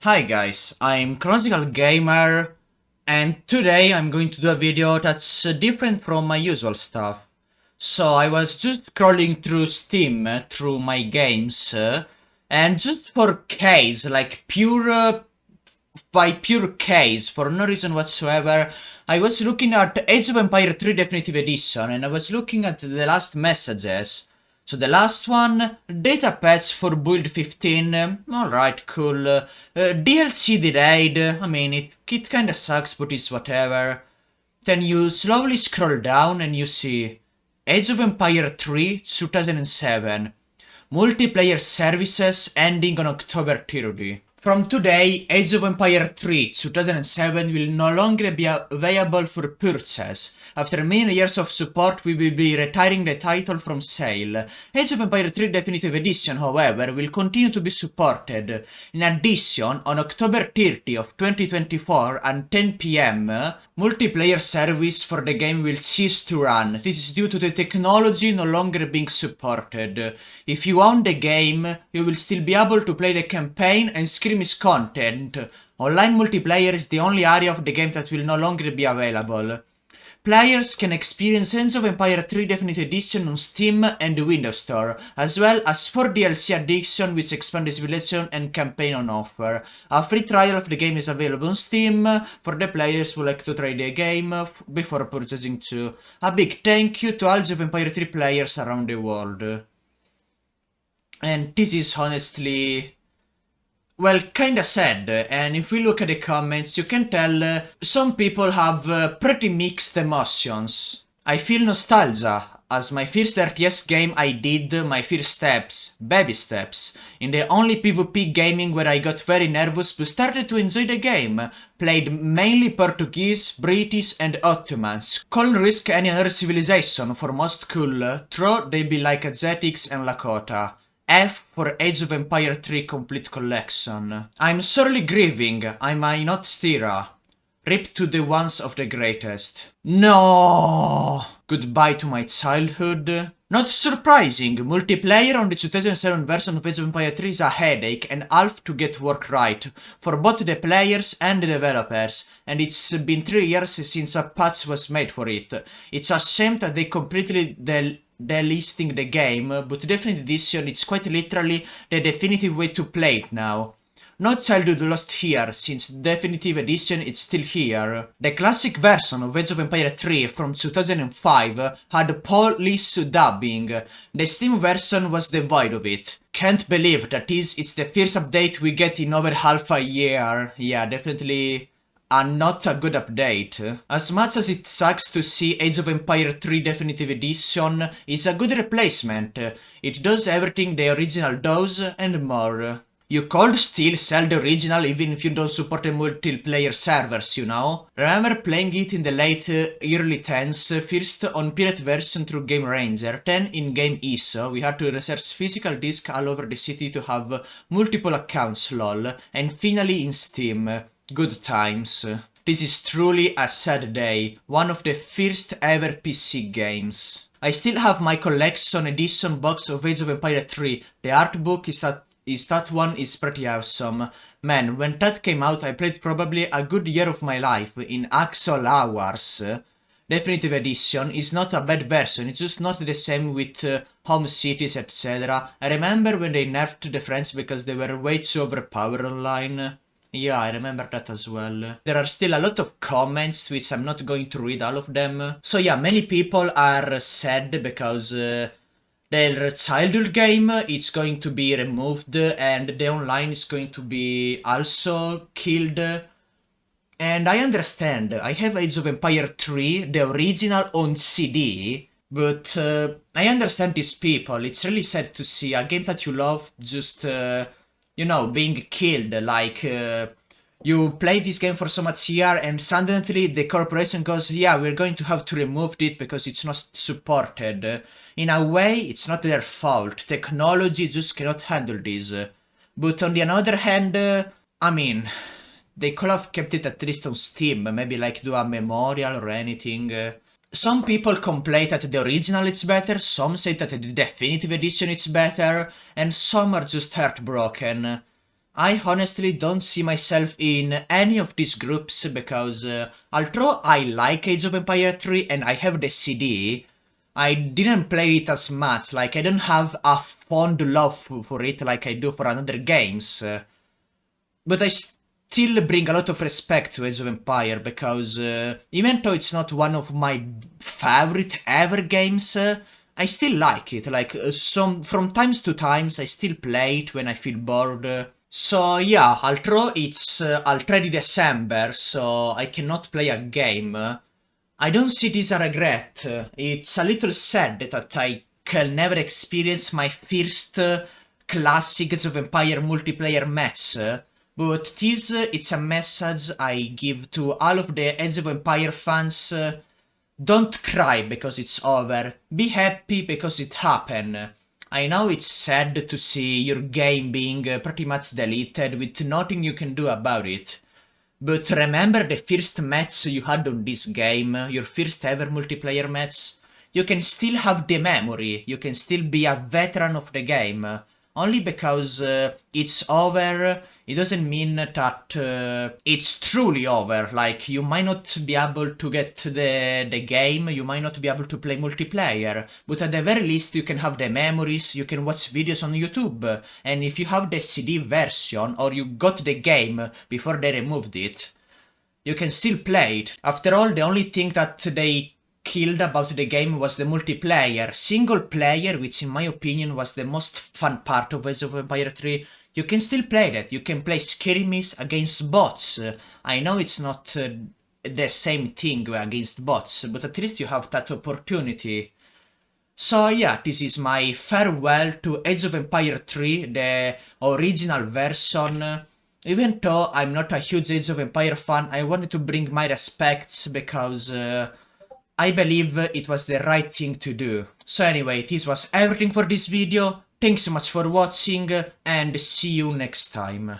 Hi guys, I'm Chronological Gamer, and today I'm going to do a video that's different from my usual stuff. So I was just scrolling through Steam, through my games, and just for case, like by pure case, for no reason whatsoever, I was looking at Age of Empire 3 Definitive Edition, and I was looking at the last messages. So the last one, data patch for build 15, alright, cool. DLC delayed, I mean, it kinda sucks, but it's whatever. Then you slowly scroll down and you see Age of Empire 3 2007, multiplayer services ending on October 30. From today, Age of Empire 3 2007 will no longer be available for purchase. After many years of support, we will be retiring the title from sale. Age of Empire 3 Definitive Edition, however, will continue to be supported. In addition, on October 30 of 2024 at 10 PM, multiplayer service for the game will cease to run. This is due to the technology no longer being supported. If you own the game, you will still be able to play the campaign and Scream's content. Online multiplayer is the only area of the game that will no longer be available. Players can experience Age of Empire 3 Definitive Edition on Steam and the Windows Store, as well as 4 DLC additions which expand the civilization and campaign on offer. A free trial of the game is available on Steam for the players who like to try the game before purchasing too. A big thank you to all Age of Empire 3 players around the world. And this is honestly, well, kinda sad, and if we look at the comments, you can tell some people have pretty mixed emotions. I feel nostalgia, as my first RTS game I did my first steps, baby steps, in the only PvP gaming where I got very nervous but started to enjoy the game. Played mainly Portuguese, British and Ottomans. Couldn't risk any other civilization for most cool, though they be like Aztecs and Lakota. F for Age of Empire 3 Complete Collection. I'm sorely grieving, I might not Stira. Rip to the ones of the greatest. No! Goodbye to my childhood. Not surprising, multiplayer on the 2007 version of Age of Empire 3 is a headache and half to get work right, for both the players and the developers, and it's been 3 years since a patch was made for it. It's a shame that they completely delisting the game, but Definitive Edition it's quite literally the definitive way to play it now. No childhood lost here, since Definitive Edition is still here. The classic version of Age of Empire 3 from 2005 had Polish dubbing. The Steam version was devoid of it. Can't believe that it's the first update we get in over half a year. Yeah, definitely not a good update. As much as it sucks to see Age of Empire 3 Definitive Edition, it's a good replacement. It does everything the original does and more. You could still sell the original even if you don't support the multiplayer servers, you know? Remember playing it in the late early 10s, first on pirate version through Game Ranger, then in Game ISO, we had to research physical disc all over the city to have multiple accounts lol, and finally in Steam. Good times. This is truly a sad day, one of the first ever PC games. I still have my collection edition box of Age of Empire 3, the art book that one is pretty awesome. Man, when that came out I played probably a good year of my life in actual hours. Definitive Edition is not a bad version, it's just not the same with home cities etc. I remember when they nerfed the friends because they were way too overpowered online. Yeah, I remember that as well. There are still a lot of comments, which I'm not going to read all of them. So yeah, many people are sad because their childhood game is going to be removed and the online is going to be also killed. And I understand, I have Age of Empire 3, the original on CD, but I understand these people. It's really sad to see a game that you love just, you know, being killed. Like, you play this game for so much year and suddenly the corporation goes, yeah, we're going to have to remove it because it's not supported. In a way, it's not their fault. Technology just cannot handle this. But on the other hand, I mean, they could have kept it at least on Steam, maybe like do a memorial or anything. Some people complain that the original is better, some say that the definitive edition is better, and some are just heartbroken. I honestly don't see myself in any of these groups because although I like Age of Empire 3 and I have the CD, I didn't play it as much. Like, I don't have a fond love for it like I do for other games. But I still bring a lot of respect to Age of Empire because even though it's not one of my favorite ever games, I still like it. Like, some from times to times, I still play it when I feel bored. So yeah, although it's already December, so I cannot play a game, I don't see this as a regret. It's a little sad that I can never experience my first classic Age of Empire multiplayer match, but this it's a message I give to all of the Age of Empire fans. Don't cry because it's over. Be happy because it happened. I know it's sad to see your game being pretty much deleted with nothing you can do about it. But remember the first match you had on this game, your first ever multiplayer match? You can still have the memory, you can still be a veteran of the game. Only because it's over, it doesn't mean that it's truly over. Like, you might not be able to get the game, you might not be able to play multiplayer, but at the very least you can have the memories, you can watch videos on YouTube, and if you have the CD version or you got the game before they removed it, you can still play it. After all, the only thing that they killed about the game was the multiplayer. Single player, which in my opinion was the most fun part of Age of Empire 3, you can still play that. You can play skirmishes against bots. I know it's not the same thing against bots, but at least you have that opportunity. So yeah, this is my farewell to Age of Empire 3, the original version. Even though I'm not a huge Age of Empire fan, I wanted to bring my respects because I believe it was the right thing to do. So anyway, this was everything for this video. Thanks so much for watching and see you next time.